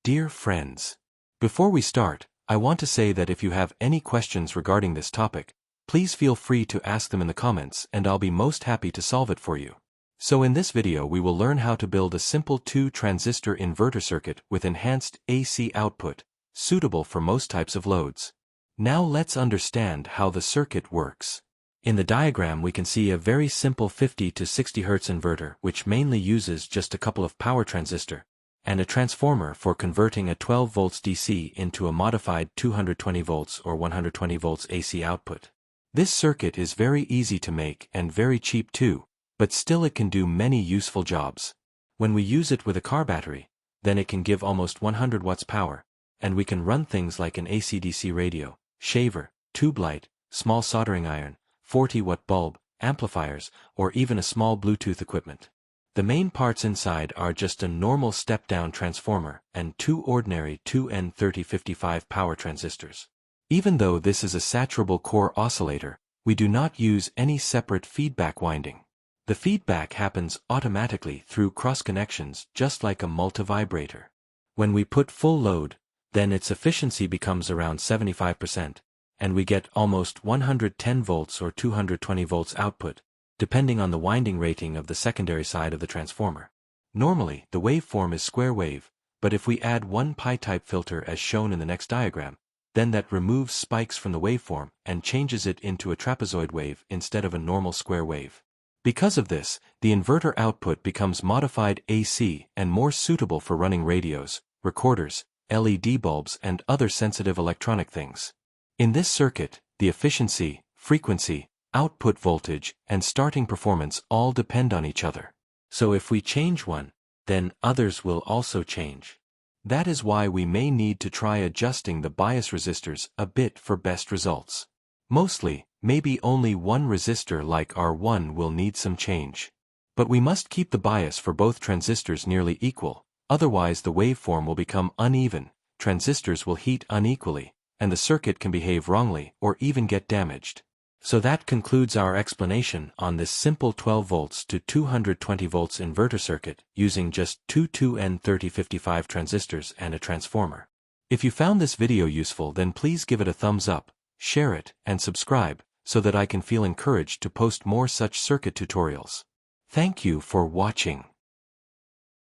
Dear friends, before we start, I want to say that if you have any questions regarding this topic, please feel free to ask them in the comments and I'll be most happy to solve it for you. So in this video we will learn how to build a simple 2-transistor inverter circuit with enhanced AC output, suitable for most types of loads. Now let's understand how the circuit works. In the diagram we can see a very simple 50 to 60 Hz inverter which mainly uses just a couple of power transistor and a transformer for converting a 12 volts DC into a modified 220 volts or 120 volts AC output. This circuit is very easy to make and very cheap too, but still it can do many useful jobs. When we use it with a car battery, then it can give almost 100 watts power, and we can run things like an AC/DC radio, shaver, tube light, small soldering iron, 40-watt bulb, amplifiers, or even a small Bluetooth equipment. The main parts inside are just a normal step-down transformer and two ordinary 2N3055 power transistors. Even though this is a saturable core oscillator, we do not use any separate feedback winding. The feedback happens automatically through cross-connections just like a multivibrator. When we put full load, then its efficiency becomes around 75%, and we get almost 110 volts or 220 volts output, depending on the winding rating of the secondary side of the transformer. Normally, the waveform is square wave, but if we add one pi-type filter as shown in the next diagram, then that removes spikes from the waveform and changes it into a trapezoid wave instead of a normal square wave. Because of this, the inverter output becomes modified AC and more suitable for running radios, recorders, LED bulbs and other sensitive electronic things. In this circuit, the efficiency, frequency, output voltage, and starting performance all depend on each other. So if we change one, then others will also change. That is why we may need to try adjusting the bias resistors a bit for best results. Mostly, maybe only one resistor like R1 will need some change. But we must keep the bias for both transistors nearly equal, otherwise the waveform will become uneven, transistors will heat unequally, and the circuit can behave wrongly or even get damaged. So that concludes our explanation on this simple 12 volts to 220 volts inverter circuit using just two 2N3055 transistors and a transformer. If you found this video useful, then please give it a thumbs up, share it, and subscribe so that I can feel encouraged to post more such circuit tutorials. Thank you for watching.